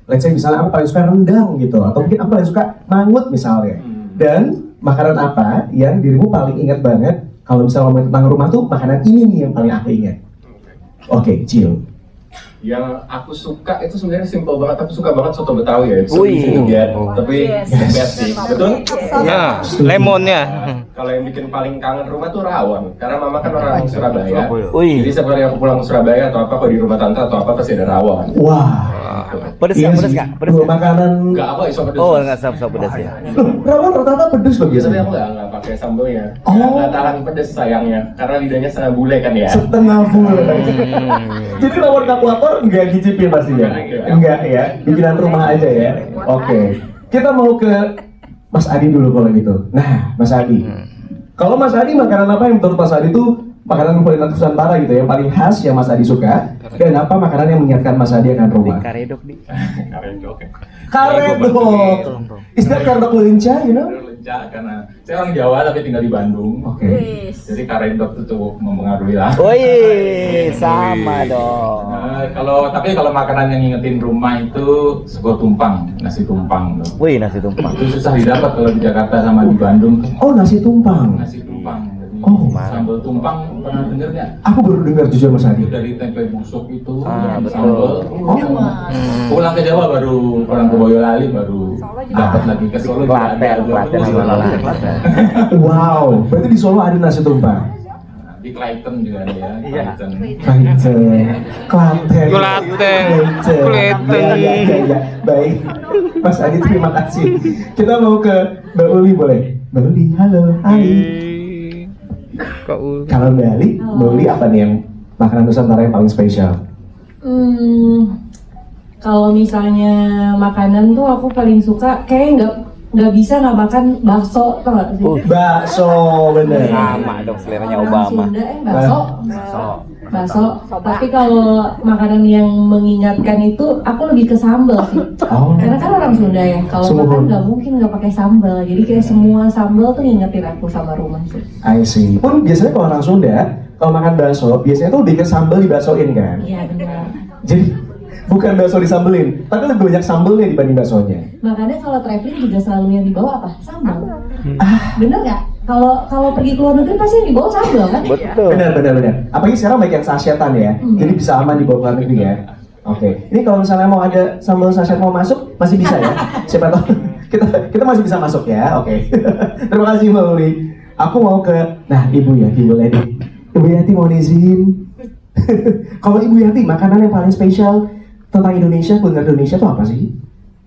let's say misalnya aku paling suka rendang gitu, atau mungkin aku paling suka mangut misalnya. Dan makanan apa yang dirimu paling ingat banget kalau misalnya ngomongin tentang rumah tuh makanan ini nih yang paling aku ingat. Oke, Cio. Yang aku suka itu sebenarnya simpel banget. Aku suka banget soto Betawi ya. Wih. Tapi best sih. Betul? Nah, lemonnya. Kalau yang bikin paling kangen rumah tuh rawon. Karena mama kan orang Surabaya. Wih. Jadi setiap kali aku pulang ke Surabaya atau apa, kalau di rumah tante atau apa pasti ada rawon. Wah. Pedes Iya nggak? Pedes sih. nggak? Pedes Dua nggak? makanan. Enggak, aku iso pedes. Oh, nggak sab pedes ya. Loh, rawon rata-rata pedes loh Tapi biasanya. aku nggak pakai sambelnya. Oh. Nggak tahan pedes sayangnya. Karena lidahnya setengah bule kan ya. Setengah full. Jadi rawon kalkulator nggak dicicipin pastinya? Enggak ya, bikinan rumah aja ya. Oke. Kita mau ke Mas Adi dulu kalau gitu. Nah, Mas Adi. Kalau Mas Adi makanan apa yang menurut Mas Adi itu makanan kuliner Nusantara gitu yang paling khas yang Mas Adi suka? Dan apa makanan yang mengingatkan Mas Adi akan rumah? Karedok di. Karedok ya. Karedok. Is that karedok lenca, you know? Lenca karena saya orang Jawa tapi tinggal di Bandung. Oke. Jadi karedok itu cukup mempengaruhi lah. Wih, sama dong. Tapi kalau makanan yang ngingetin rumah itu sego tumpang, nasi tumpang tuh. Wih, nasi tumpang. Itu susah didapat kalau di Jakarta sama di Bandung. Oh, nasi tumpang. Nasi tumpang. Jadi, Oh. sambal tumpang pernah denger nggak? Aku baru dengar jujur Mas Adi. Itu dari tempe busuk itu, Ah, yang betul. sambal. Pulang ke Jawa baru, pulang ke Boyolali baru dapat lagi ke Solo. Klaten sama Klaten. Wow, berarti di Solo ada nasi tumpang. Di Klaten juga ada ya. Iya. Klaten. Klaten. Ya. Baik, Mas Adi terima kasih. Kita mau ke Mbak Uli boleh? Mbak Uli, halo, hai. Kalau Mbak Uli apa nih yang makanan Nusantara yang paling spesial? Kalau misalnya makanan tuh aku paling suka kayak nggak bisa nggak makan bakso, tau nggak sih? Bakso, bener. Sama dong seleranya Orang Obama. Sunda bakso. Tapi kalau makanan yang mengingatkan itu aku lebih ke sambal sih. Oh. Karena kan orang Sunda ya. Kalau Semua. makan nggak mungkin nggak pakai sambal. Jadi kayak semua sambal tuh ngingetin aku sama rumah sih. I see. Pun biasanya kalau orang Sunda, kalau makan bakso, biasanya tuh lebih ke sambal dibaksoin kan? Iya benar. Jadi bukan bakso disambelin, tapi lebih banyak sambelnya dibanding baksonya. Makanya kalau traveling juga selalu yang dibawa apa? Sambal. Bener nggak? Kalau pergi ke luar negeri pasti yang dibawa sambal kan? Betul. Benar. Apalagi sekarang banyak yang sachetan ya, jadi bisa aman dibawa ke luar negeri ya. Oke, ini kalau misalnya mau ada sambal sachet mau masuk, masih bisa ya. Siapa tahu kita masih bisa masuk ya. Oke. Terima kasih Mbak Uli. Aku mau ke, nah Ibu Yati boleh nih. Ibu Yati mau izin. Kalau Ibu Yati makanan yang paling spesial tentang Indonesia, kuliner Indonesia itu apa sih?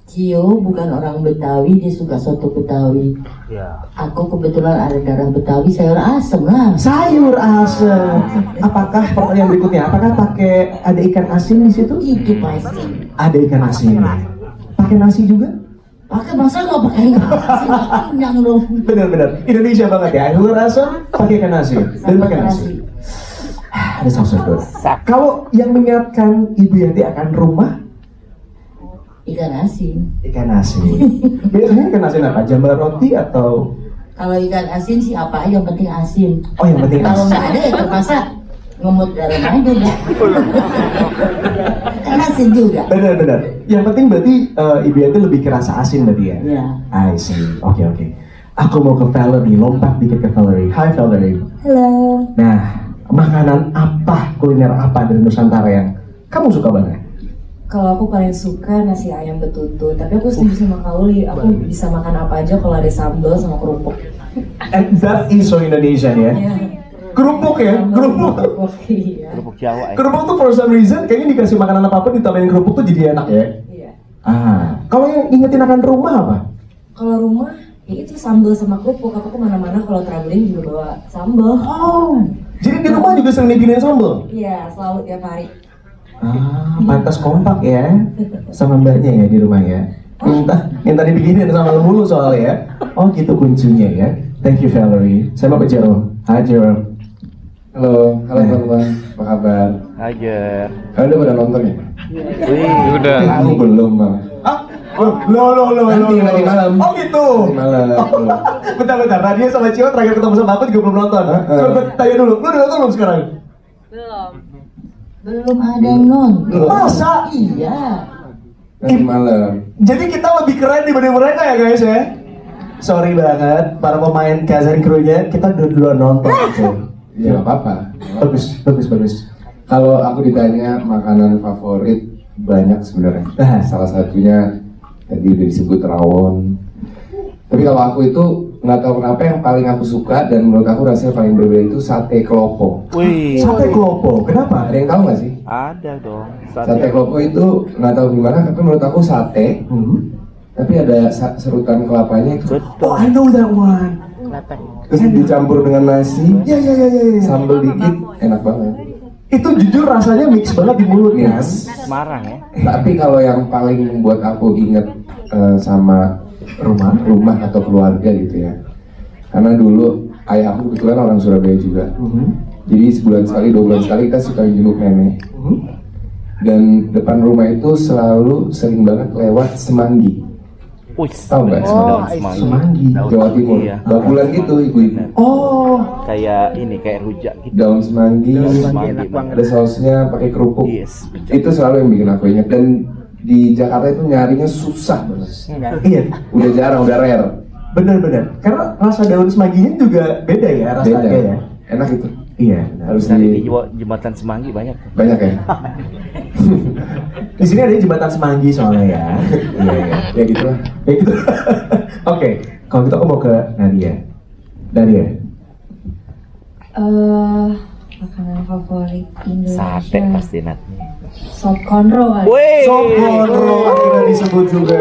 Cio bukan orang Betawi, dia suka soto Betawi. Ya. Aku kebetulan ada darah Betawi, sayur asem lah. Sayur asem. Apakah pertanyaan berikutnya? Apakah pakai ada ikan asin di situ? Itu pasti. Ada ikan asin. Pakai nasi juga? Pakai masa nggak pakai nasi? Kenyang dong. Benar. Indonesia banget ya. Sayur asem pakai ikan asin dan pakai nasi. Ada saus good. Kalau yang mengingatkan Ibu Yati akan rumah, Ikan asin. ikan asin. Biasanya ikan asin apa? Jambal roti atau? Kalau ikan asin sih apa aja yang penting asin. Oh yang penting Kalau asin. nggak ada ya terpaksa ngemut garam aja deh. Ikan asin juga. Benar. Yang penting berarti Ibu Yati lebih kerasa asin berarti ya? Ya. I see. Oke. Aku mau ke Valerie, lompat dikit ke Valerie. Hai Valerie. Halo. Nah, makanan apa, kuliner apa dari Nusantara yang kamu suka banget? Kalau aku paling suka nasi ayam betutu, tapi aku setuju sama Kauli, aku bisa makan apa aja kalau ada sambal sama kerupuk. And that is so Indonesian ya? Kerupuk ya? Kerupuk. Iya. Kerupuk Jawa ya. Kerupuk tuh for some reason kayaknya dikasih makanan apapun ditambahin kerupuk tuh jadi enak ya? Iya. Kalau yang ingetin akan rumah apa? Kalau rumah, ya itu sambal sama kerupuk. Aku kemana-mana kalau traveling juga bawa sambal. Oh, jadi di rumah juga sering bikinin sambal? Iya, selalu tiap hari. Pantas kompak ya sama mbaknya ya di rumah ya. Minta dibikinin sama mulu soalnya ya. Oh gitu kuncinya ya. Thank you Valerie. Saya mau ke Jerome. Hai Jerome. Halo teman-teman, apa kabar? Ajar. Kalian udah pada nonton ya? Wih, udah. Aku belum bang. Lo. Nanti malam. Oh gitu. Nanti malam. Bentar. Radia sama Cio terakhir ketemu sama aku juga belum nonton. Gue tanya dulu, lu udah nonton belum sekarang? Belum ada yang nonton. Masa? Iya. Nanti malam. Jadi kita lebih keren dibanding mereka ya guys ya. Sorry banget para pemain Kazan Crew-nya, kita duluan nonton aja. Ya nggak apa-apa. Bagus. Kalau aku ditanya makanan favorit banyak sebenarnya. Nah. Salah satunya tadi udah disebut rawon. Tapi kalau aku itu nggak tahu kenapa yang paling aku suka dan menurut aku rasanya paling berbeda itu sate klopo. Wih. Sate klopo, kenapa? Ada yang tahu nggak sih? Ada dong. Sate klopo itu nggak tahu gimana, tapi menurut aku sate. Tapi ada serutan kelapanya itu. Betul. Oh, I know that one. Terus dicampur dengan nasi, Ya. sambal dikit, enak banget. Itu jujur rasanya mix banget di mulut kan? Yes. Semarang ya. Tapi kalau yang paling membuat aku inget sama rumah atau keluarga gitu ya, karena dulu ayah aku kebetulan orang Surabaya juga. Jadi sebulan sekali, 2 bulan sekali kita suka jenguk nenek. Dan depan rumah itu selalu sering banget lewat semanggi. Wih. Tahu nggak Daun semanggi. Jawa Timur, Iya. bakulan gitu ibu-ibu. Oh, Kayak ini kayak rujak gitu. Daun semanggi, Semanggi ada sausnya pakai kerupuk. Yes. Itu selalu yang bikin aku ingat. Dan di Jakarta itu nyarinya susah banget. iya. Udah jarang, udah rare. Bener. Karena rasa daun semangginya juga beda ya rasanya Beda. ya. Enak itu. Iya. Harus Di di jembatan Semanggi banyak. banyak ya. Di sini ada jembatan semanggi soalnya ya. Iya. Ya gitu lah. Ya gitu. Oke, kalau gitu aku mau ke Nadia. Makanan favorit Indonesia. Sate pasti Nat. Sop konro kali. Wih. Sop konro akhirnya disebut juga.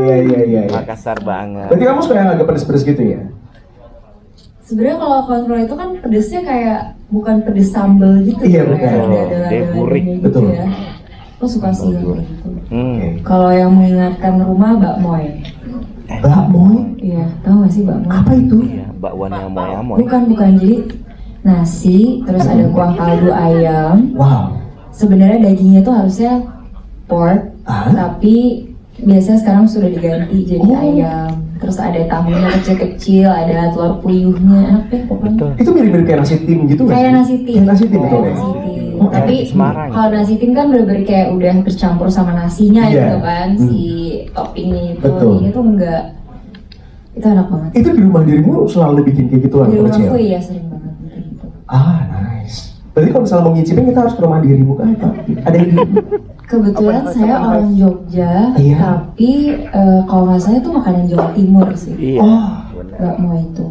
Ya. Makassar banget. Berarti kamu suka yang agak pedes-pedes gitu ya? Sebenarnya kalau konro itu kan pedesnya kayak bukan pedes sambel gitu. Iya, kayak betul. ada Dia dada-dadanya gurih. gitu Betul. ya. Aku suka sih yang kayak gitu. Kalau yang mengingatkan rumah bakmoy. Bakmoy? Iya, tahu gak sih bakmoy? Apa itu? Iya, bakwan amoy-amoy. Bukan, jadi nasi, terus ada kuah kaldu ayam. Wow. Sebenarnya dagingnya tuh harusnya pork, Ah? tapi biasanya sekarang sudah diganti jadi Oh. ayam. Terus ada tahunya kecil-kecil, ada telur puyuhnya, enak deh pokoknya. Itu mirip-mirip kayak nasi tim gitu nggak Kayak sih? nasi tim. Kayak nasi tim betul Kayak ya? nasi tim. Oh, Tapi Semarang. kalau nasi tim kan bener-bener kayak udah bercampur sama nasinya Iya. gitu kan, si toppingnya itu. Betul. Ini tuh enggak. Itu enak banget. Itu di rumah dirimu selalu bikin kayak gitu Di waktu kecil? rumahku iya sering banget bikin gitu. Ah, nice. Berarti kalau misalnya mau ngicipin kita harus ke rumah dirimu kan? Ada yang di... Kebetulan saya orang Jogja, Iya. tapi kalau nggak salah itu makanan Jawa Timur sih. Iya. Oh, Nggak mau itu.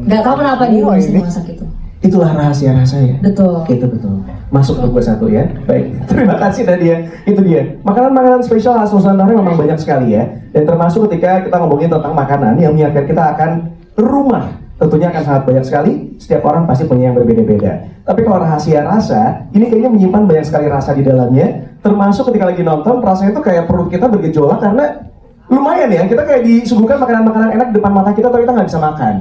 Nggak tahu kenapa di rumah sering masak itu. itulah rahasia rasanya. Betul. Itu betul. Masuk ke satu ya. Baik. Terima kasih Nadia. Itu dia. Makanan-makanan spesial khas Nusantara memang banyak sekali ya. Dan termasuk ketika kita ngomongin tentang makanan yang mengingatkan kita akan rumah. Tentunya akan sangat banyak sekali. Setiap orang pasti punya yang berbeda-beda. Tapi kalau rahasia rasa, ini kayaknya menyimpan banyak sekali rasa di dalamnya. Termasuk ketika lagi nonton, rasanya itu kayak perut kita bergejolak karena lumayan ya. Kita kayak disuguhkan makanan-makanan enak depan mata kita, tapi kita nggak bisa makan.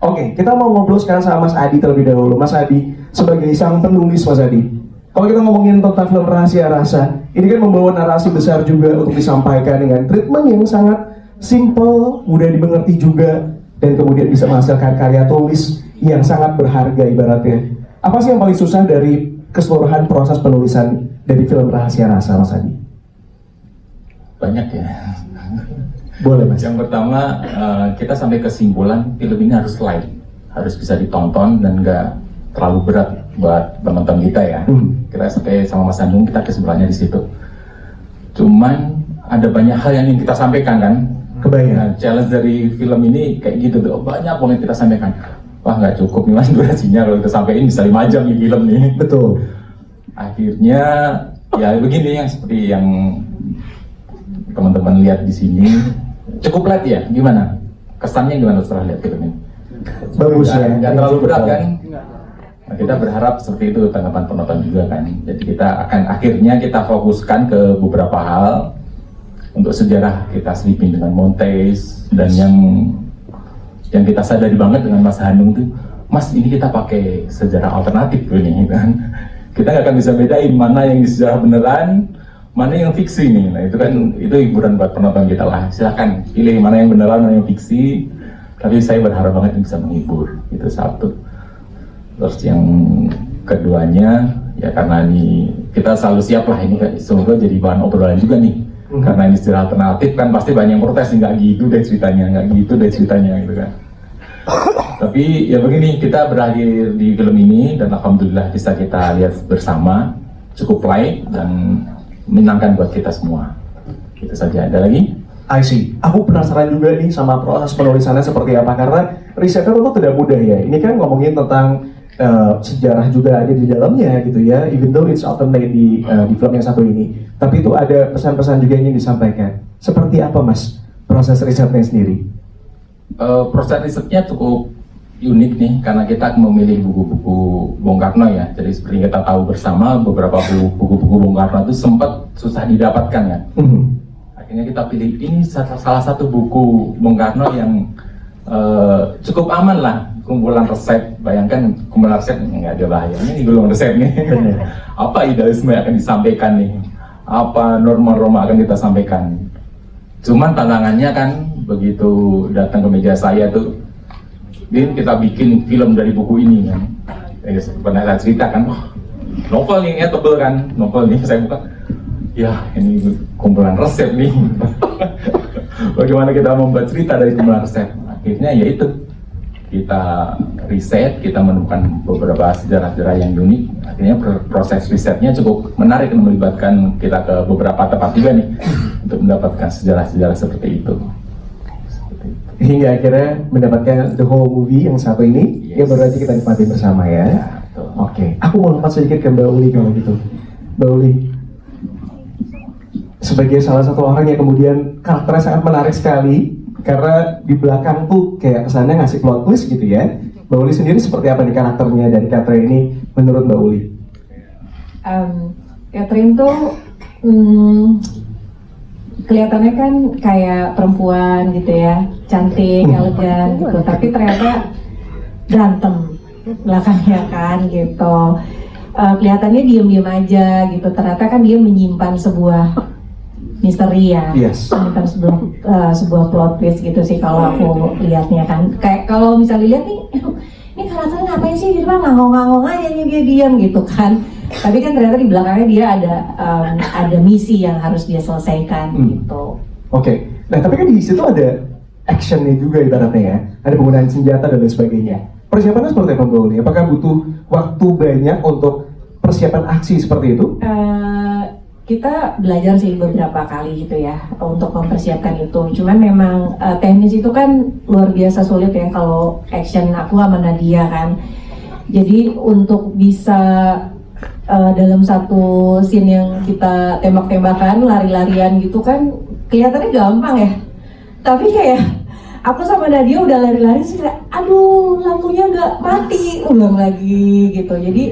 Oke, kita mau ngobrol sekarang sama Mas Adi terlebih dahulu. Mas Adi, sebagai sang penulis Mas Adi, kalau kita ngomongin tentang film Rahasia Rasa, ini kan membawa narasi besar juga untuk disampaikan dengan treatment yang sangat simple, mudah dimengerti juga, dan kemudian bisa menghasilkan karya tulis yang sangat berharga ibaratnya. Apa sih yang paling susah dari keseluruhan proses penulisan dari film Rahasia Rasa, Mas Adi? Banyak ya. Boleh, Mas. Yang pertama, kita sampai kesimpulan film ini harus light, harus bisa ditonton dan nggak terlalu berat buat teman-teman kita ya. Kita sampai sama Mas Andung, kita kesimpulannya di situ. Cuman ada banyak hal yang ingin kita sampaikan kan. Kebayang. Nah, challenge dari film ini kayak gitu tuh, banyak banget kita sampaikan. Wah nggak cukup nih mas durasinya, kalau kita sampein bisa 5 jam nih film nih. Betul. Akhirnya ya begini yang seperti yang teman-teman lihat di sini. Cukup light ya, gimana? Kesannya gimana setelah lihat film ini? Bagus ya. Nggak terlalu berat kan? Nah, kita berharap seperti itu tanggapan penonton juga kan. Jadi kita akan akhirnya kita fokuskan ke beberapa hal. Untuk sejarah kita selipin dengan montage dan yang kita sadari banget dengan Mas Hanung tuh, Mas ini kita pakai sejarah alternatif ini kan. Kita nggak akan bisa bedain mana yang sejarah beneran, mana yang fiksi nih. Nah itu kan itu hiburan buat penonton kita lah. Silakan pilih mana yang beneran, mana yang fiksi. Tapi saya berharap banget bisa menghibur. Itu satu. Terus yang keduanya ya karena ini kita selalu siap lah ini semoga jadi bahan obrolan juga nih Karena ini istilah alternatif kan pasti banyak yang protes, nggak gitu deh ceritanya gitu kan. Tapi ya begini, kita berakhir di film ini dan alhamdulillah bisa kita lihat bersama, cukup light dan menyenangkan buat kita semua. Itu saja. Ada lagi? I see. Aku penasaran juga nih sama proses penulisannya seperti apa, karena risetnya itu tidak mudah ya. Ini kan ngomongin tentang sejarah juga ada di dalamnya gitu ya, even though it's alternate di film yang satu ini. Tapi itu ada pesan-pesan juga yang ingin disampaikan. Seperti apa Mas proses risetnya sendiri? Proses risetnya cukup unik nih, karena kita memilih buku-buku Bung Karno ya. Jadi seperti kita tahu bersama, beberapa buku-buku Bung Karno itu sempat susah didapatkan kan. Akhirnya kita pilih ini salah satu buku Bung Karno yang cukup aman lah, kumpulan resep. Bayangkan kumpulan resep, nggak ada bahayanya nih kumpulan resep nih. Apa idealisme yang akan disampaikan nih, apa norma-norma akan kita sampaikan. Cuman tantangannya kan begitu datang ke meja saya tuh, Din, kita bikin film dari buku ini kan. Pernah saya cerita kan, wah novel nih ya, tebel kan, novel nih saya buka, ya ini kumpulan resep nih. Bagaimana kita membuat cerita dari kumpulan resep? Akhirnya ya itu, kita riset, kita menemukan beberapa sejarah-sejarah yang unik. Akhirnya proses risetnya cukup menarik dan melibatkan kita ke beberapa tempat juga nih untuk mendapatkan sejarah-sejarah seperti itu. Hingga akhirnya mendapatkan the whole movie yang satu ini, ya baru aja kita nikmati bersama ya. Oke, aku mau lompat sedikit ke Mbak Uli kalau gitu. Mbak Uli, sebagai salah satu orang yang kemudian karakternya sangat menarik sekali, karena di belakang tuh kayak kesannya ngasih plot twist gitu ya. Mbak Uli sendiri seperti apa nih karakternya dari Catherine ini menurut Mbak Uli? Catherine tuh kelihatannya kan kayak perempuan gitu ya, cantik, elegan gitu, tapi ternyata berantem belakangnya kan gitu. Kelihatannya diem-diem aja gitu, ternyata kan dia menyimpan sebuah misteri ya, menyimpan sebuah plot twist gitu sih kalau aku lihatnya kan. Kayak kalau misalnya lihat nih, ini karakternya ngapain sih, dia ngangong-ngangong aja nih, dia diam gitu kan. Tapi kan ternyata di belakangnya dia ada misi yang harus dia selesaikan gitu. Oke. Nah tapi kan di situ ada actionnya juga ibaratnya ya, ada penggunaan senjata dan lain sebagainya. Persiapannya seperti apa Mbak Uli? Apakah butuh waktu banyak untuk persiapan aksi seperti itu? Kita belajar sih beberapa kali gitu ya untuk mempersiapkan itu. Cuman memang teknis itu kan luar biasa sulit ya kalau action aku sama Nadia kan. Jadi untuk bisa dalam satu scene yang kita tembak-tembakan, lari-larian gitu kan kelihatannya gampang ya. Tapi kayak aku sama Nadia udah lari-lari sih kayak, aduh lampunya nggak mati, ulang lagi gitu. Jadi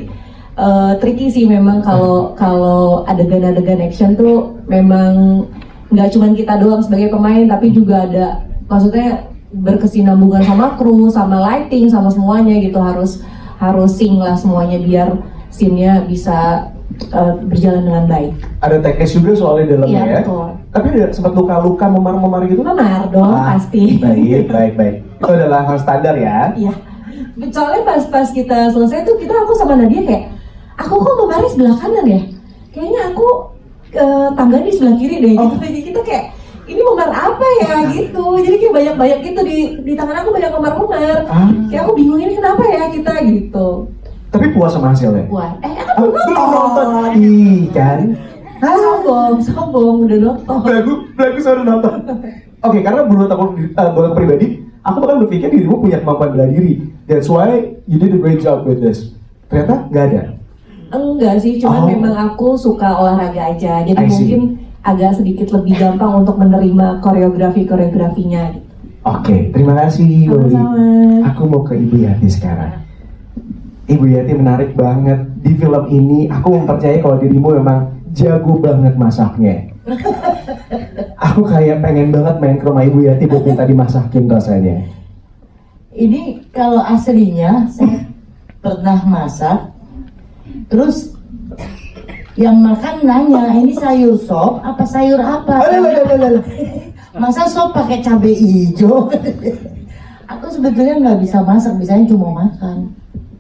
tricky sih memang kalau adegan-adegan action tuh memang nggak cuma kita doang sebagai pemain, tapi juga ada, maksudnya berkesinambungan sama kru, sama lighting, sama semuanya gitu, harus sync lah semuanya biar scene-nya bisa berjalan dengan baik. Ada teknis juga soalnya di dalamnya ya. Betul. Tapi ada sempat luka-luka, memar-memar gitu? Memar dong pasti. Baik. Itu adalah hal standar ya. Iya. Soalnya pas kita selesai tuh aku sama Nadia kayak, aku kok memarnya sebelah kanan ya? Kayaknya aku tangganya di sebelah kiri deh gitu. Jadi kita kayak, ini memar apa ya gitu. Jadi kayak banyak-banyak gitu di tangan aku, banyak memar-memar. Kayak aku bingung ini kenapa ya kita gitu. Tapi puas sama hasilnya? Wah, aku belum nonton. Kan? Sombong, udah nonton. Belagu sudah nonton. Oke, karena menurut aku pribadi, aku bahkan berpikir dirimu punya kemampuan bela diri. That's why you did a great job with this. Ternyata nggak ada? Enggak sih, cuman memang aku suka olahraga aja. Jadi mungkin agak sedikit lebih gampang untuk menerima koreografinya. Oke, terima kasih Mbak Uli. Sama-sama. Aku mau ke Ibu Yati sekarang. Ibu Yati menarik banget di film ini. Aku mempercayai kalau dirimu memang jago banget masaknya. Aku kayak pengen banget main ke rumah Ibu Yati buat minta dimasakin rasanya. Ini kalau aslinya saya pernah masak, terus yang makan nanya, ini sayur sop apa sayur apa? Masa sop pakai cabai hijau? Aku sebetulnya nggak bisa masak, bisanya cuma makan.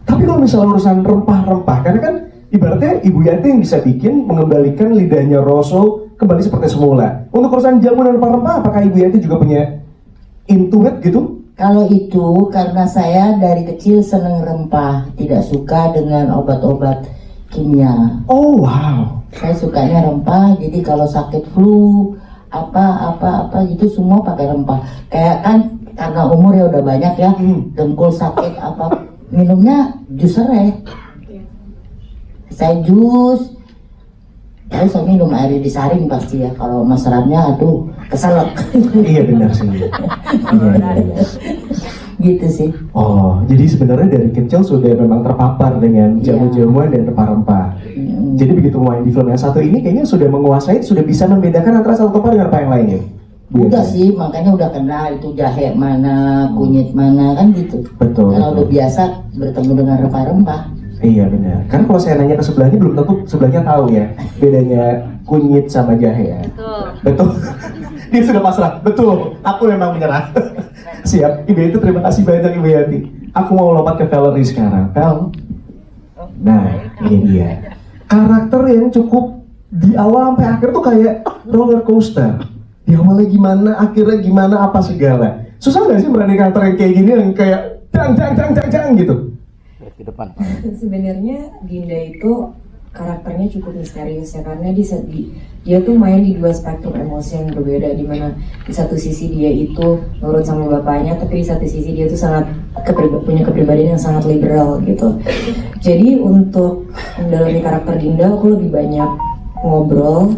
Tapi kalau misalnya urusan rempah-rempah, karena kan ibaratnya Ibu Yati yang bisa bikin mengembalikan lidahnya Rosso kembali seperti semula. Untuk urusan jamu dan rempah-rempah, apakah Ibu Yanti juga punya intuit gitu? Kalau itu karena saya dari kecil seneng rempah, tidak suka dengan obat-obat kimia. Oh wow. Saya sukanya rempah, jadi kalau sakit flu apa gitu semua pakai rempah. Kayak kan karena umur ya udah banyak ya, dengkul sakit apa minumnya jus serai. Saya jus, lalu saya minum air disaring pasti ya. Kalau mas seratnya aduh keselak. Iya benar sih. Iya. Gitu sih. Oh, jadi sebenarnya dari kecil sudah memang terpapar dengan jamu-jamuan dan rempah-rempah. Jadi begitu main di film yang satu ini kayaknya sudah menguasai, sudah bisa membedakan antara satu rempah dengan apa yang lainnya. Udah sih, makanya udah kenal itu jahe mana, kunyit mana kan gitu. Betul. Karena udah biasa bertemu dengan rempah-rempah. Iya benar. Karena kalau saya nanya ke sebelahnya belum tentu sebelahnya tahu ya bedanya kunyit sama jahe ya. Betul. Dia sudah pasrah. Betul. Aku memang menyerah. Siap. Ibu Yanti terima kasih banyak Ibu Yanti. Aku mau lompat ke Valerie sekarang. Vel. Nah, ini dia. Karakter yang cukup di awal sampai akhir tuh kayak roller coaster. Di awalnya gimana, akhirnya gimana, apa segala. Susah nggak sih berani karakter yang kayak gini yang kayak jang gitu? Ke depan. Sebenarnya Dinda itu karakternya cukup misterius ya, karena dia tuh main di dua spektrum emosi yang berbeda, di mana di satu sisi dia itu nurut sama bapaknya, tapi di satu sisi dia tuh sangat punya kepribadian yang sangat liberal gitu. Jadi untuk mendalami karakter Dinda, aku lebih banyak ngobrol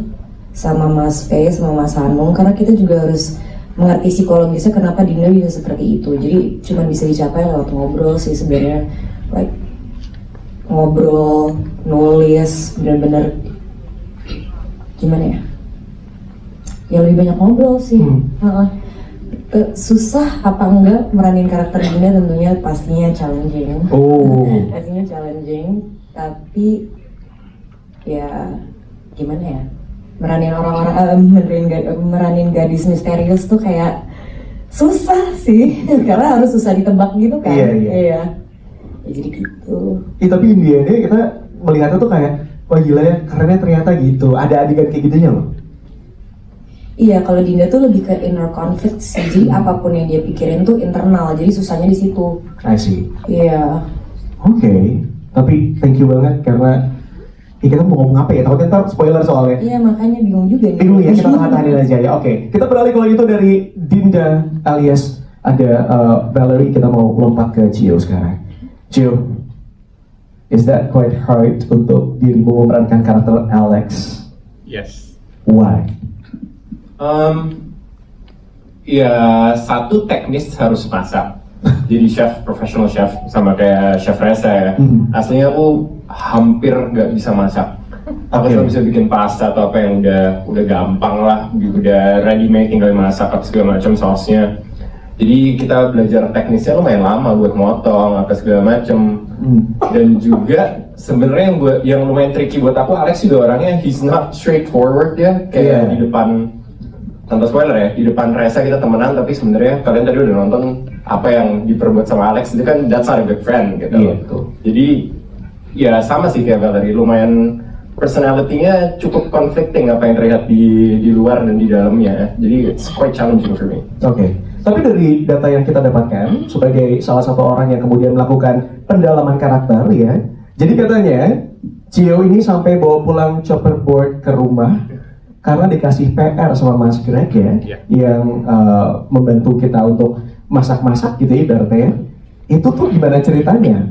sama Mas Faye, sama Mas Hanung, karena kita juga harus mengerti psikologisnya kenapa Dinda bisa seperti itu. Jadi cuma bisa dicapai lewat ngobrol sih sebenarnya, like ngobrol, nulis, benar-benar gimana ya? Ya lebih banyak ngobrol sih. Susah apa enggak meranin karakter Dinda, tentunya pastinya challenging. Oh. Pastinya challenging, tapi ya gimana ya? Meranin orang-orang, meranin gadis misterius tuh kayak susah sih, karena harus susah ditebak gitu kan. Iya. Ya, jadi gitu. Tapi Indianya kita melihatnya tuh kayak, wah gila ya, kerennya ternyata gitu. Ada adegan kayak gitunya loh. Iya, kalau Dinda tuh lebih ke inner conflict sih. Jadi apapun yang dia pikirin tuh internal, jadi susahnya di situ. I see. Iya. Oke. Tapi thank you banget karena kita mau ngomong apa ya? Takutnya ntar spoiler soalnya. Iya, makanya bingung juga nih. Bingung ya, kita tahan-tahanin aja ya. Oke. Kita beralih kalau itu dari Dinda alias ada Valerie, kita mau lompat ke Cio sekarang. Cio, is that quite hard untuk dirimu memerankan karakter Alex? Yes. Why? Ya satu teknis harus masak. Jadi chef, professional chef, sama kayak chef Reza ya. Aslinya aku hampir nggak bisa masak. Aku cuma bisa bikin pasta atau apa yang udah gampang lah, udah ready made, tinggal masak apa segala macam sausnya. Jadi kita belajar teknisnya lumayan lama buat motong apa segala macam. Dan juga sebenarnya yang lumayan tricky buat aku, Alex juga orangnya he's not straightforward ya, kayak di depan, tanpa spoiler ya, di depan Reza kita temenan, tapi sebenarnya kalian tadi udah nonton apa yang diperbuat sama Alex itu kan that's not a good friend gitu. Jadi ya sama sih kayak Valerie, lumayan personality-nya cukup conflicting apa yang terlihat di luar dan di dalamnya. Jadi it's quite challenging for me. Oke. Tapi dari data yang kita dapatkan sebagai salah satu orang yang kemudian melakukan pendalaman karakter ya. Jadi katanya Cio ini sampai bawa pulang chopper board ke rumah karena dikasih PR sama Mas Greg ya, yang membantu kita untuk masak-masak gitu ya ibaratnya. Itu tuh gimana ceritanya?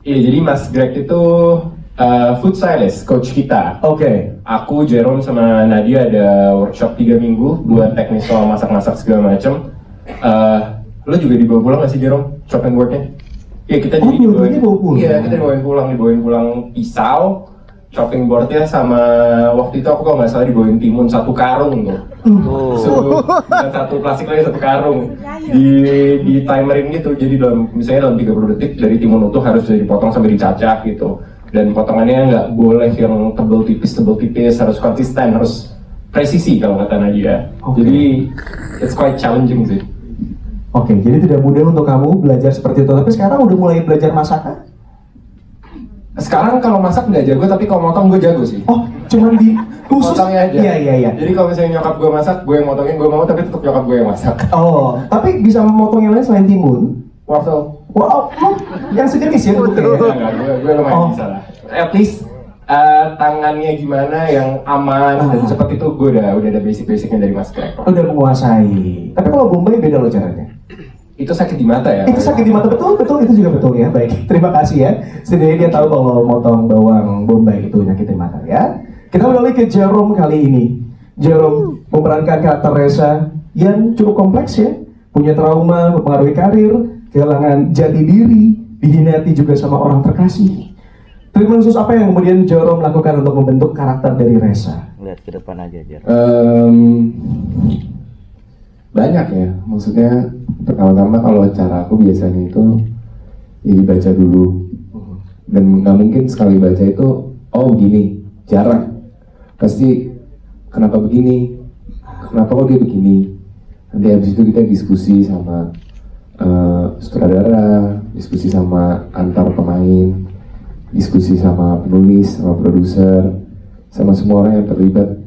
Iya, jadi Mas Greg itu food stylist, coach kita. Oke. Aku, Jerome, sama Nadia ada workshop 3 minggu buat teknis soal masak-masak segala macam. Lo juga dibawa pulang nggak sih Jerome, chopping boardnya? Iya, kita jadi dibawa pulang. Iya, kita dibawain pulang pisau, chopping boardnya, sama waktu itu aku kalau nggak salah dibawain timun 1 karung tuh. Bukan 1 plastik lagi, 1 karung. Di timerin gitu, jadi misalnya dalam 30 detik dari timun utuh harus dipotong sampai dicacah gitu. Dan potongannya nggak boleh yang tebel tipis, harus konsisten, harus presisi kalau kata Nadia. Jadi it's quite challenging sih. Oke, jadi tidak mudah untuk kamu belajar seperti itu. Tapi sekarang udah mulai belajar masak kan? Sekarang kalau masak nggak jago, tapi kalau motong gue jago sih. Oh, cuman di khusus? Motongnya aja. Iya. Jadi kalau misalnya nyokap gue masak, gue yang motongin, gue mau, tapi tetap nyokap gue yang masak. Oh, tapi bisa memotong yang lain selain timun? Wortel. Wow, yang sejenis ya bentuknya. Enggak, gue lumayan Oh. bisa lah. At least tangannya gimana yang aman dan cepat itu gue udah ada basic-basicnya dari Mas Crack. Udah menguasai. Tapi kalau Bombay beda loh caranya. Itu sakit di mata ya? Itu sakit di mata, betul itu juga betul ya. Baik, terima kasih ya. Setidaknya dia tahu kalau motong bawang bombay itu nyakitin mata ya. Kita beralih ke Jerome kali ini. Jerome memerankan karakter Reza yang cukup kompleks ya. Punya trauma, mempengaruhi karir, kehilangan jati diri, dihinati juga sama orang terkasih. Treatment khusus apa yang kemudian Jerome lakukan untuk membentuk karakter dari Reza? Lihat ke depan aja, Jar. Banyak ya, maksudnya pertama-tama kalau cara aku biasanya itu ya dibaca dulu, dan nggak mungkin sekali baca itu oh begini, jarang, pasti kenapa begini, kenapa kok dia begini. Nanti habis itu kita diskusi sama sutradara, diskusi sama antar pemain, diskusi sama penulis, sama produser, sama semua orang yang terlibat,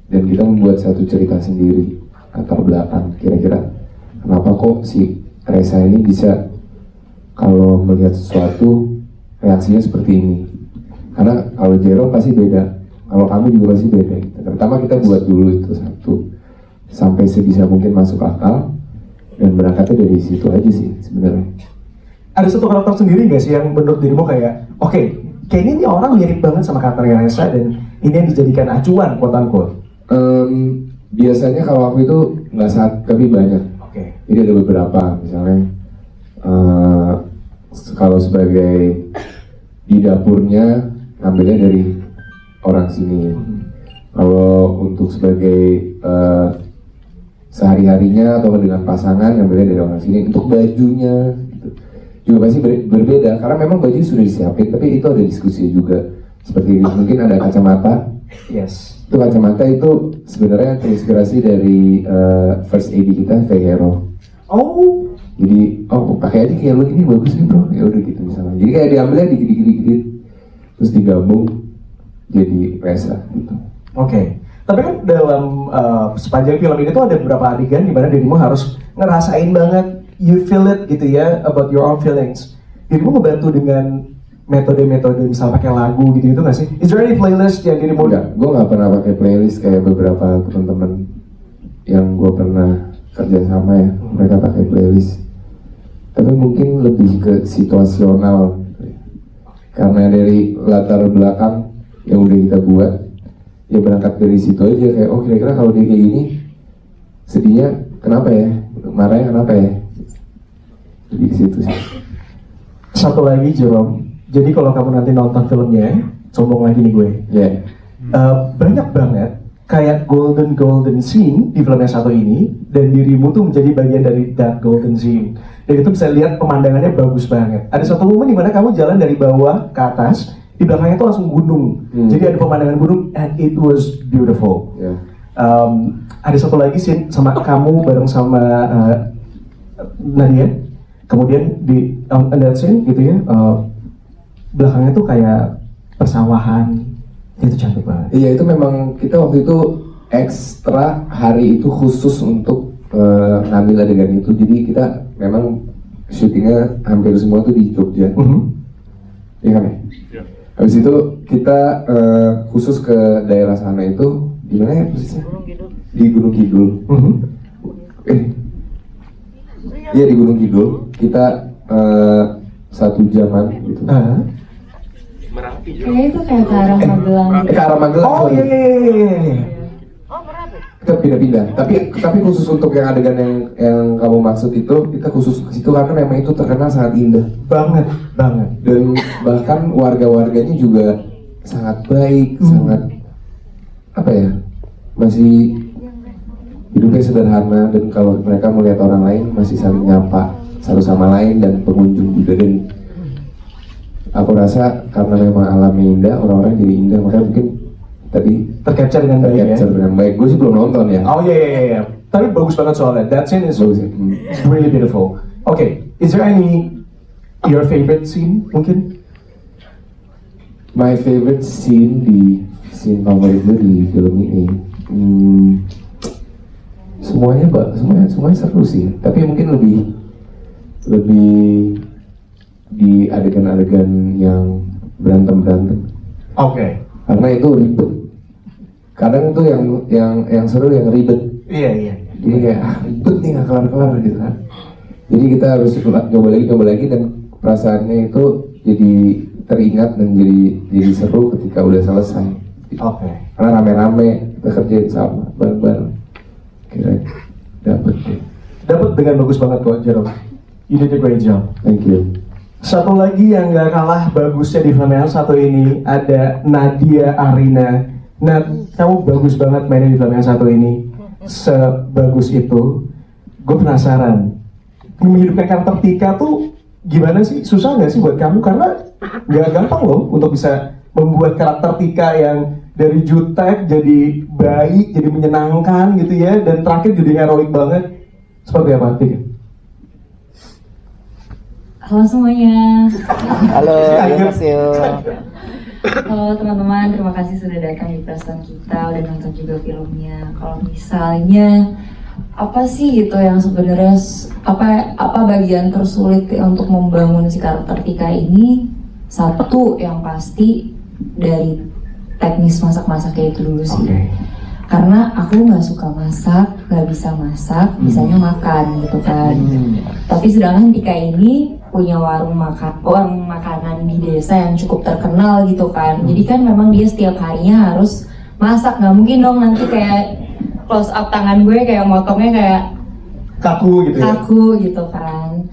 dan kita membuat satu cerita sendiri latar belakang kira-kira kenapa kok si Reza ini bisa kalau melihat sesuatu reaksinya seperti ini. Karena kalau Jerome pasti beda, kalau kamu juga pasti beda gitu. Pertama kita buat dulu itu satu sampai sebisa mungkin masuk akal, dan berangkatnya dari situ aja sih sebenarnya. Ada satu karakter sendiri nggak sih yang menurut dirimu kayak oke, kayaknya ini orang mirip banget sama karakternya Reza dan ini yang dijadikan acuan quote unquote? Biasanya kalau aku itu nggak satu tapi banyak. Oke. Jadi ada beberapa, misalnya kalau sebagai di dapurnya ngambilnya dari orang sini. Kalau untuk sebagai sehari-harinya atau dengan pasangan ngambilnya dari orang sini. Untuk bajunya gitu, juga pasti berbeda karena memang baju sudah disiapin, tapi itu ada diskusi juga. Seperti mungkin ada kacamata. Yes. Itu kacamata itu sebenarnya terinspirasi dari first AD kita, Vegero. Oh, Jadi, pakai aja kayak lo ini bagus nih bro, ya udah gitu misalnya. Jadi kayak diambilnya dikit-dikit, terus digabung jadi Reza gitu. oke. Tapi kan dalam sepanjang film ini tuh ada beberapa adegan di mana dirimu harus ngerasain banget, you feel it gitu ya, about your own feelings. Dirimu ngebantu dengan metode-metode misal pakai lagu gitu itu nggak sih? Is there any playlist yang dirimu? Enggak, gue nggak pernah pakai playlist kayak beberapa teman-teman yang gue pernah kerja sama ya, mereka pakai playlist. Tapi mungkin lebih ke situasional, karena dari latar belakang yang udah kita buat, ya berangkat dari situ aja kayak oh kira-kira kalau dia kayak gini, sedihnya kenapa ya, marahnya kenapa ya, jadi ke situ sih. Satu lagi Jerome. Jadi kalau kamu nanti nonton filmnya, sombong lagi nih gue. Ya. Banyak banget kayak golden scene di film yang satu ini, dan dirimu tuh menjadi bagian dari that golden scene. Dan itu bisa lihat pemandangannya bagus banget. Ada satu momen di mana kamu jalan dari bawah ke atas, di belakangnya tuh langsung gunung. Jadi ada pemandangan gunung and it was beautiful. Ya. Ada satu lagi scene sama kamu bareng sama Nadia. Kemudian di that scene gitu ya, belakangnya tuh kayak persawahan, itu cantik banget. Iya, itu memang kita waktu itu ekstra hari itu khusus untuk ngambil adegan itu. Jadi kita memang syutingnya hampir semua tuh di Jogja. Iya kan ya? Habis itu kita khusus ke daerah sana itu di mana ya posisinya? Di Gunung Kidul. Iya di Gunung Kidul. Kita 1 jaman gitu. Kayaknya itu kayak ke arah Magelang gitu. Ke arah Magelang. Oh iya. Kita pindah-pindah. Tapi khusus untuk yang adegan yang kamu maksud itu, kita khusus ke situ karena memang itu terkenal sangat indah. Banget. Dan bahkan warga-warganya juga sangat baik, sangat apa ya, masih hidupnya sederhana, dan kalau mereka melihat orang lain masih saling nyapa satu sama lain dan pengunjung juga. Dan aku rasa karena memang alamnya indah, orang-orang jadi indah, makanya mungkin tadi Tercapture dengan baik ya. tercapture dengan baik. Gue sih belum nonton ya. Oh iya. Tapi bagus banget soalnya. That scene is Bagus ya. it's really beautiful. Okay, is there any your favorite scene mungkin? My favorite scene favorit gue di film ini, semuanya seru sih. Tapi mungkin lebih di adegan-adegan yang berantem. Oke. Karena itu ribet. Kadang tuh yang seru yang ribet. Iya. Jadi kayak ribet nih nggak kelar gitu kan. Jadi kita harus coba lagi dan perasaannya itu jadi teringat dan jadi seru ketika udah selesai. Oke. Karena rame-rame kita kerjain sama bareng-bareng. Kira Dapat dengan bagus banget kok, Jerome. You did a great job. Thank you. Satu lagi yang gak kalah bagusnya di film yang satu ini ada Nadia Arina. Kamu bagus banget mainnya di film yang satu ini. Sebagus itu. Gue penasaran, menghidupkan karakter Tika tuh gimana sih? Susah gak sih buat kamu? Karena gak gampang loh untuk bisa membuat karakter Tika yang dari jutek jadi baik, jadi menyenangkan gitu ya, dan terakhir jadi heroik banget. Seperti apa Tika? Halo semuanya. Halo, annyeonghaseyo. Halo teman-teman, terima kasih sudah datang di presscon kita, udah nonton juga filmnya. Kalau misalnya apa sih gitu yang sebenarnya apa bagian tersulit untuk membangun si karakter Tika ini? Satu yang pasti dari teknis masak-masaknya itu dulu sih. Okay. Karena aku nggak suka masak, nggak bisa masak, bisanya makan gitu kan. Tapi sedangkan Tika ini punya warung makanan di desa yang cukup terkenal gitu kan. Jadi kan memang dia setiap harinya harus masak, nggak mungkin dong nanti kayak close up tangan gue kayak motongnya kayak Kaku gitu ya? kaku gitu kan.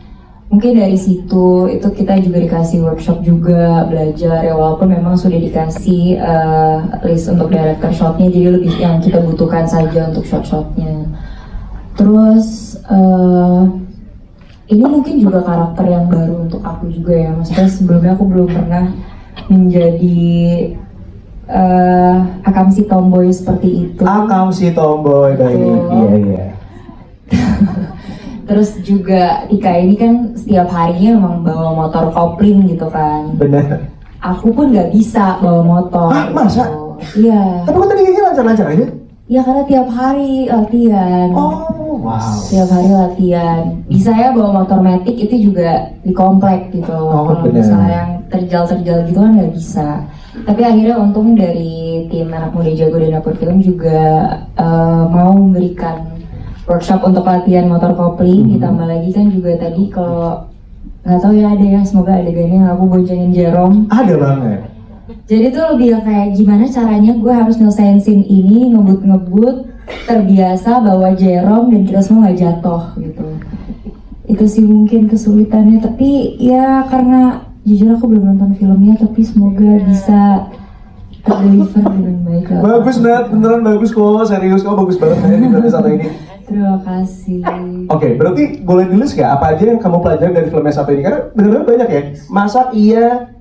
Mungkin dari situ itu kita juga dikasih workshop juga belajar ya, walaupun memang sudah dikasih list untuk director shotnya, jadi lebih yang kita butuhkan saja untuk shot-shotnya. Terus ini mungkin juga karakter yang baru untuk aku juga ya, maksudnya sebelumnya aku belum pernah menjadi akam si tomboy seperti itu. Akam si tomboy, baik. Iya. Terus juga Tika ini kan setiap harinya memang bawa motor kopling gitu kan. Bener. Aku pun nggak bisa bawa motor. Hah, masa? Gitu. Iya. Tapi kok tadi kayaknya lancar-lancar aja? Ya karena tiap hari latihan. Oh, wow. Tiap hari latihan. Bisa ya bawa motor matic itu juga di komplek gitu. Oh, kalau bener. misalnya yang terjal-terjal gitu kan nggak bisa. Tapi akhirnya untung dari tim anak muda jago dan dapur film juga mau memberikan workshop untuk latihan motor kopling. Ditambah lagi kan juga tadi kalau nggak tahu ya ada ya, semoga adegannya yang aku boncengin Jerome. Ada banget. Jadi tuh lebih kayak gimana caranya gue harus nyelesain scene ini, ngebut terbiasa bawa Jerome dan kita semua nggak jatuh gitu. Itu sih mungkin kesulitannya, tapi ya karena jujur aku belum nonton filmnya, tapi semoga bisa terdeliver dengan baik. Bagus Nat, beneran bagus kok, serius kamu bagus banget ya di film satu ini. Terima kasih. Oke, berarti boleh ditulis nggak apa aja yang kamu pelajari dari film satu ini? Karena bener-bener banyak ya, masak iya,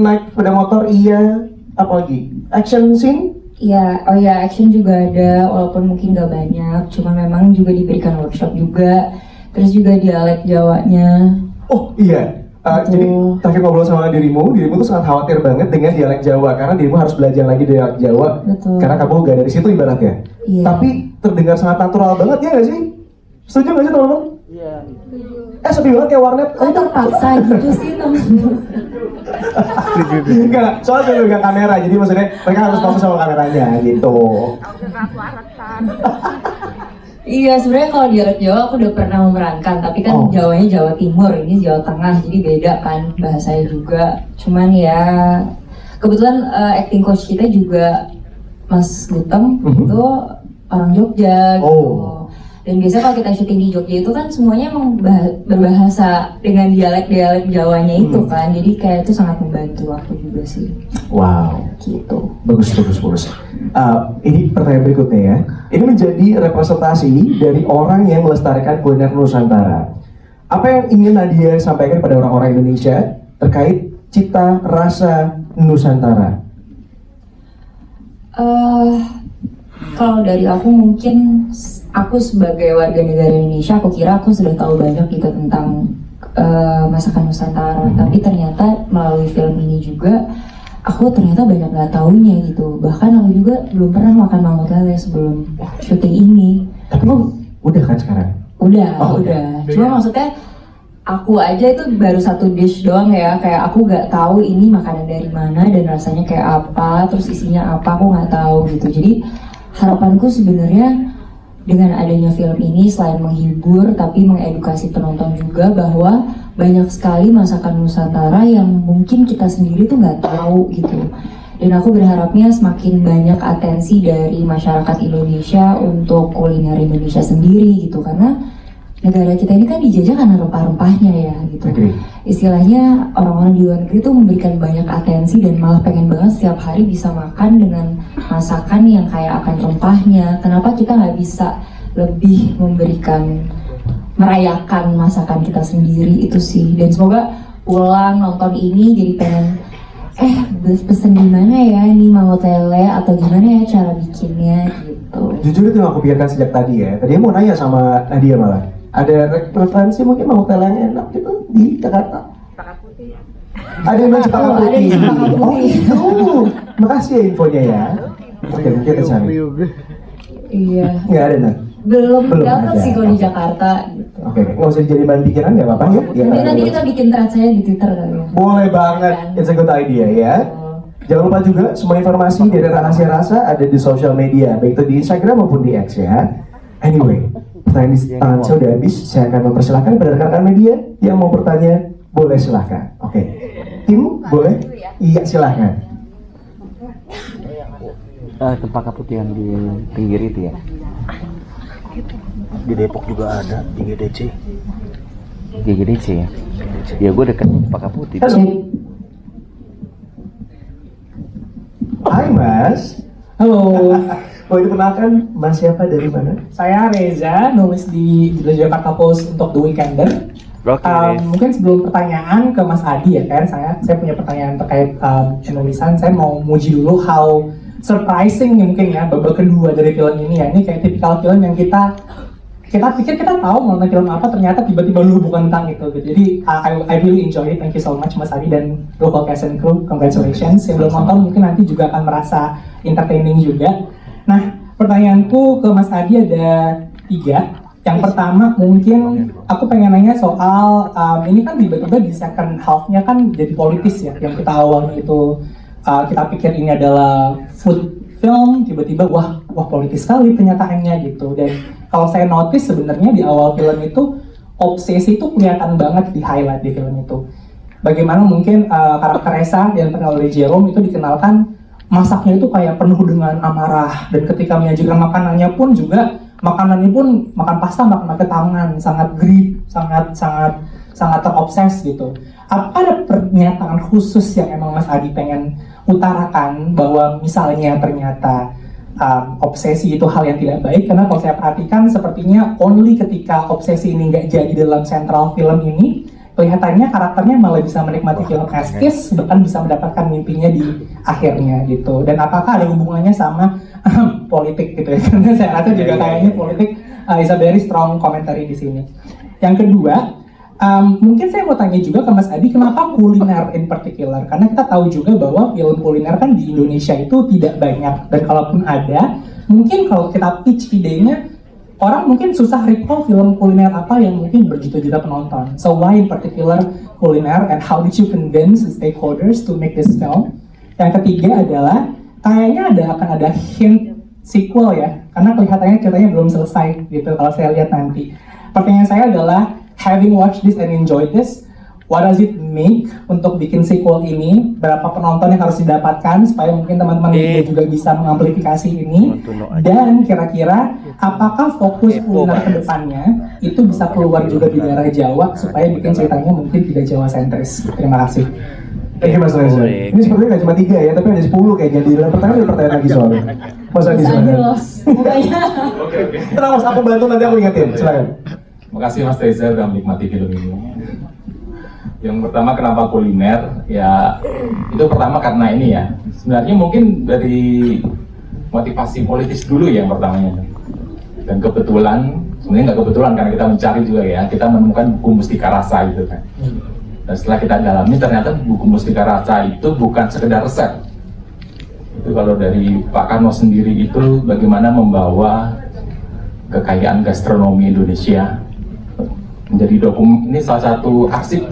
naik sepeda motor iya, apa lagi? Action scene? Ya, oh ya action juga ada, walaupun mungkin gak banyak, cuma memang juga diberikan workshop juga. Terus juga dialek Jawanya. Oh iya, jadi terakhir ngobrol sama dirimu tuh sangat khawatir banget dengan dialek Jawa karena dirimu harus belajar lagi dialek Jawa. Betul. Karena kamu gak dari situ ibaratnya. Iya. Tapi terdengar sangat natural banget ya nggak sih? Setuju nggak sih teman-teman? Iya. Sepi banget kayak warnet. Kok terpaksa gitu sih teman-teman? Enggak, soalnya saya pegang kamera, jadi maksudnya mereka harus fokus sama kameranya gitu. Iya, sebenarnya kalau dialek Jawa aku udah pernah memerankan, tapi kan Jawanya Jawa Timur, ini Jawa Tengah, jadi beda kan bahasanya juga. Cuman ya kebetulan acting coach kita juga Mas Gutem itu orang Jogja gitu. Dan biasanya kalau kita syuting di Jogja itu kan semuanya emang berbahasa dengan dialek Jawanya itu kan, jadi kayak itu sangat membantu aku juga sih. Wow, Gitu. bagus. Ini pertanyaan berikutnya ya. Ini menjadi representasi dari orang yang melestarikan kuliner Nusantara. Apa yang ingin Nadia sampaikan pada orang-orang Indonesia terkait cita rasa Nusantara? Kalau dari aku mungkin aku sebagai warga negara Indonesia, aku kira aku sudah tahu banyak gitu tentang masakan Nusantara. Tapi ternyata melalui film ini juga aku ternyata banyak nggak taunya gitu. Bahkan aku juga belum pernah makan mangut lele sebelum syuting ini. Tapi udah kan sekarang? Udah. Cuma maksudnya aku aja itu baru satu dish doang ya, kayak aku nggak tahu ini makanan dari mana dan rasanya kayak apa, terus isinya apa aku nggak tahu gitu. Jadi harapanku sebenarnya dengan adanya film ini selain menghibur tapi mengedukasi penonton juga bahwa banyak sekali masakan Nusantara yang mungkin kita sendiri tuh nggak tahu gitu. Dan aku berharapnya semakin banyak atensi dari masyarakat Indonesia untuk kuliner Indonesia sendiri gitu, karena negara kita ini kan dijajah karena rempah-rempahnya ya gitu. Istilahnya orang-orang di luar negeri tuh memberikan banyak atensi dan malah pengen banget setiap hari bisa makan dengan masakan yang kayak akan rempahnya. Kenapa kita nggak bisa lebih memberikan, merayakan masakan kita sendiri itu sih. Dan semoga pulang nonton ini jadi pengen pesen gimana ya ini mangut lele atau gimana ya cara bikinnya gitu. Jujur itu yang aku pikirkan sejak tadi ya. Tadi mau nanya sama Nadia malah. Ada referensi mungkin mangut lele yang enak gitu di Jakarta? Ada yang bilang Cempaka Putih. Oh itu. Makasih ya infonya ya. Oke, mungkin kita cari. Iya. Nggak ada nah. Belum ada. dapet sih kalau di Jakarta gitu. Oke, nggak usah jadi bahan pikiran nggak apa-apa ya. Jadi nanti kita bikin thread saya di Twitter kali ya. Boleh banget, it's a good idea ya. Jangan lupa juga semua informasi dari Rahasia Rasa ada di sosial media, baik itu di Instagram maupun di X ya. Anyway, pertanyaan di tangan saya udah habis, saya akan mempersilahkan kepada rekan-rekan media yang mau bertanya, boleh silahkan. Oke, tim boleh? Iya silahkan. Cempaka Putih yang di pinggir itu ya. Di Depok juga ada, di GDC. GDC ya. Ya gue deket Cempaka Putih. Hai Mas. Halo, Boleh dikenalkan Mas siapa dari mana? saya Reza, nulis di Jakarta Post untuk The Weekender. Mungkin sebelum pertanyaan ke Mas Adi ya kan, saya punya pertanyaan terkait penulisan. Saya mau muji dulu how surprising mungkin ya babak kedua dari film ini ya. Ini kayak tipikal film yang kita pikir kita tahu mau nonton film apa, ternyata tiba-tiba lu bukan tentang itu gitu. Jadi I really enjoy it. Thank you so much Mas Adi dan local cast and crew. Congratulations. Yang belum nonton mungkin nanti juga akan merasa entertaining juga. Nah, pertanyaanku ke Mas Adi ada 3. Yang pertama mungkin aku pengen nanya soal ini kan tiba-tiba di second half-nya kan jadi politis ya. Yang kita awalnya itu kita pikir ini adalah food film, tiba-tiba wah politis sekali kenyataannya gitu. Dan kalau saya notice sebenarnya di awal film itu obsesi itu kelihatan banget di highlight di film itu. Bagaimana mungkin karakter Resa yang terkenal oleh Jerome itu dikenalkan masaknya itu kayak penuh dengan amarah, dan ketika menyajikan makanannya pun juga makanannya pun makan pasta pakai tangan, sangat greed, sangat terobses gitu. Apa ada pernyataan khusus yang emang Mas Adi pengen utarakan bahwa misalnya ternyata obsesi itu hal yang tidak baik? Karena kalau saya perhatikan sepertinya only ketika obsesi ini nggak jadi dalam sentral film ini, kelihatannya karakternya malah bisa menikmati film as is, bahkan bisa mendapatkan mimpinya di akhirnya gitu. Dan apakah ada hubungannya sama politik gitu ya? Karena saya rasa juga kayaknya politik is a very strong commentary di sini. Yang kedua, mungkin saya mau tanya juga ke Mas Adi, kenapa kuliner in particular? Karena kita tahu juga bahwa film kuliner kan di Indonesia itu tidak banyak, dan kalaupun ada, mungkin kalau kita pitch idenya, orang mungkin susah recall film kuliner apa yang mungkin berjuta-juta penonton. So why in particular kuliner, and how did you convince the stakeholders to make this film? Yang ketiga adalah kayaknya akan ada hint sequel ya, karena kelihatannya ceritanya belum selesai gitu kalau saya lihat nanti. Pertanyaan saya adalah, having watched this and enjoyed this, what does it make untuk bikin sequel ini? Berapa penonton yang harus didapatkan supaya mungkin teman-teman juga bisa mengamplifikasi ini? Dan kira-kira apakah fokus kuliner ke depannya itu bisa keluar juga di daerah Jawa supaya bikin ceritanya mungkin tidak Jawa sentris? Terima kasih. Oke Mas Reza, ini sepertinya nggak cuma 3 ya, tapi ada 10 kayaknya. Di dalam pertanyaan lagi soalnya. Mas Adi silakan. Oke. Tenang Mas, aku bantu nanti aku ingetin, silakan. Makasih Mas Reza udah menikmati film ini. Yang pertama kenapa kuliner? Ya itu pertama karena ini ya. Sebenarnya mungkin dari motivasi politis dulu ya yang pertamanya. Dan kebetulan, sebenarnya nggak kebetulan karena kita mencari juga ya. Kita menemukan buku Mustika Rasa gitu kan. Dan setelah kita dalami ternyata buku Mustika Rasa itu bukan sekedar resep. Itu kalau dari Pak Karno sendiri itu bagaimana membawa kekayaan gastronomi Indonesia menjadi ini salah satu arsip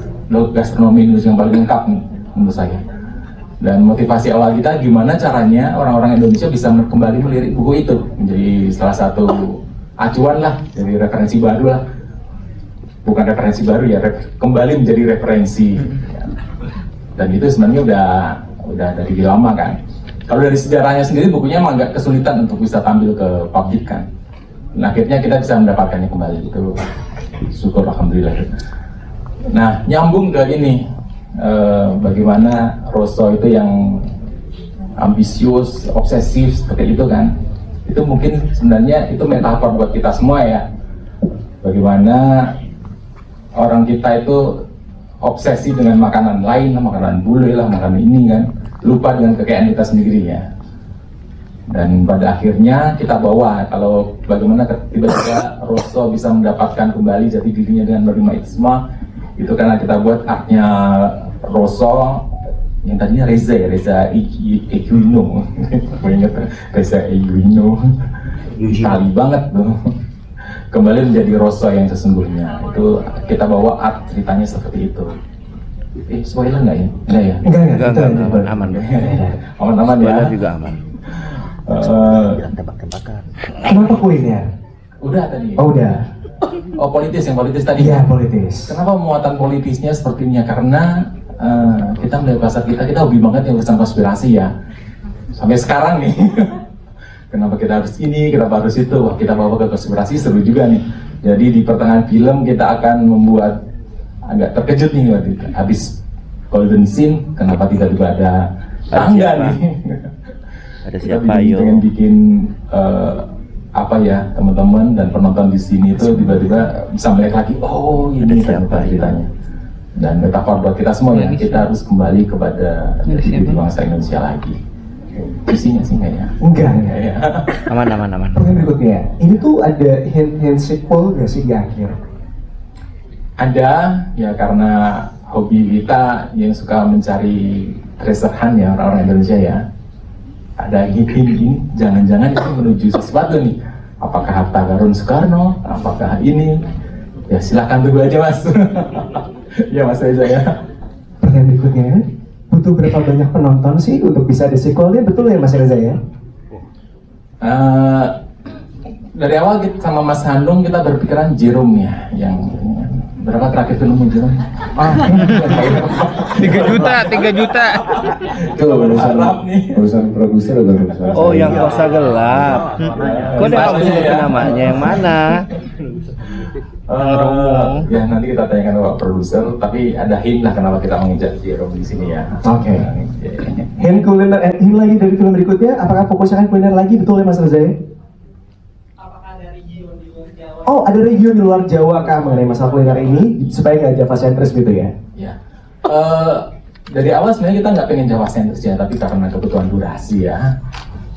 gastronomi Indonesia yang paling lengkap menurut saya. Dan motivasi awal kita gimana caranya orang-orang Indonesia bisa kembali melirik buku itu menjadi salah satu acuan lah, jadi referensi baru lah. Bukan referensi baru ya, kembali menjadi referensi. Dan itu sebenarnya udah dari lama kan. Kalau dari sejarahnya sendiri bukunya emang agak kesulitan untuk bisa tampil ke publik kan. Nah, akhirnya kita bisa mendapatkannya kembali, itu syukur alhamdulillah. Nah, nyambung ke ini, bagaimana Rosso itu yang ambisius, obsesif seperti itu kan. Itu mungkin sebenarnya itu metafor buat kita semua ya. Bagaimana orang kita itu obsesi dengan makanan lain, makanan bule lah, makanan ini kan, lupa dengan kekayaan kita sendiri ya. Dan pada akhirnya kita bawa, kalau bagaimana tiba-tiba Rosso bisa mendapatkan kembali jati dirinya dengan menerima itu semua, itu karena kita buat artnya Rosso yang tadinya Reza Eguino, gue inget Reza Eguino, kali banget tuh, kembali menjadi Rosso yang sesungguhnya. Itu kita bawa art ceritanya seperti itu. Spoiler nggak ya? Enggak ya? Enggak, aman. Aman-aman ya. Spoiler juga aman. Jangan tebak-tebakan. Kenapa kuliner? Udah tadi. Oh udah. Oh politis, yang politis tadi. Iya politis. Kenapa muatan politisnya sepertinya? Karena kita melihat pasar kita hobi banget yang urusan konspirasi ya. Sampai sekarang nih. Kenapa kita harus ini, kenapa harus itu? Wah, kita bawa ke konspirasi seru juga nih. Jadi di pertengahan film kita akan membuat agak terkejut nih waktu itu. Habis golden scene, kenapa tiba-tiba ada tangga nih? Ada siapa yo? Pengen bikin apa ya, teman-teman dan penonton di sini itu tiba-tiba bisa melihat lagi, oh ini ternyata ceritanya. Dan metafor buat kita semua ya, kita harus kembali kepada diri bangsa Indonesia lagi. Isinya sih enggak ya? Enggak ya. Aman. Pertanyaan berikutnya, ini tuh ada hint sequel nggak sih di akhir? Ada ya, karena hobi kita yang suka mencari treasure hunt ya, orang-orang Indonesia ya. Ada hint ini, jangan-jangan itu menuju sesuatu nih. Apakah harta karun Soekarno? Apakah ini? Ya silahkan tunggu aja mas. Ya mas Reza ya. Pertanyaan berikutnya, butuh berapa banyak penonton sih untuk bisa ada sequelnya, betul ya mas Reza ya? Dari awal kita sama Mas Handung kita berpikiran Jerome ya, yang berapa terakhir filmmu Jerome? 3 juta. Itu urusan produser atau urusan Oh, yang kosa gelap. Kok udah nggak bisa sebutin namanya, yang mana? Ya nanti kita tanyakan ke Pak produser, tapi ada hint lah kenapa kita menginjak Jerome di sini ya. Oke. Hint kuliner, hint lagi dari film berikutnya, apakah fokusnya kan kuliner lagi, betul ya mas Reza ya? Oh, ada region di luar Jawa kah mengenai masalah kuliner ini supaya nggak Java sentris gitu ya? Ya. Dari awal sebenarnya kita nggak pengen Java sentris ya, tapi karena kebutuhan durasi ya.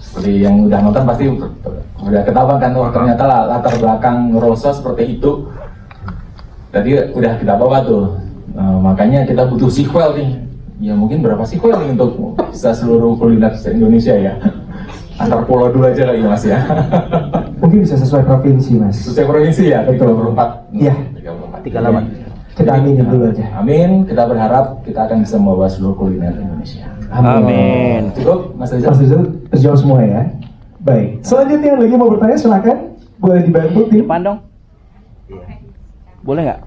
Seperti yang udah nonton pasti udah ketahuan kan, oh, ternyata latar belakang Rosso seperti itu. Tadi udah kita bawa tuh. Makanya kita butuh sequel nih. Ya mungkin berapa sequel nih untuk bisa seluruh kuliner Indonesia ya. Antar pulau dulu aja kali ya mas ya. Mungkin bisa sesuai provinsi mas. Sesuai provinsi ya, 34. Iya. 38. Kita aminin dulu aja. Amin, kita berharap kita akan bisa membawa seluruh kuliner Indonesia. Amin. Cukup Mas Reza? Mas Reza terjawab semua ya. Baik. Selanjutnya yang lagi mau bertanya silakan. Boleh dibantu tim. Depan dong. Boleh nggak?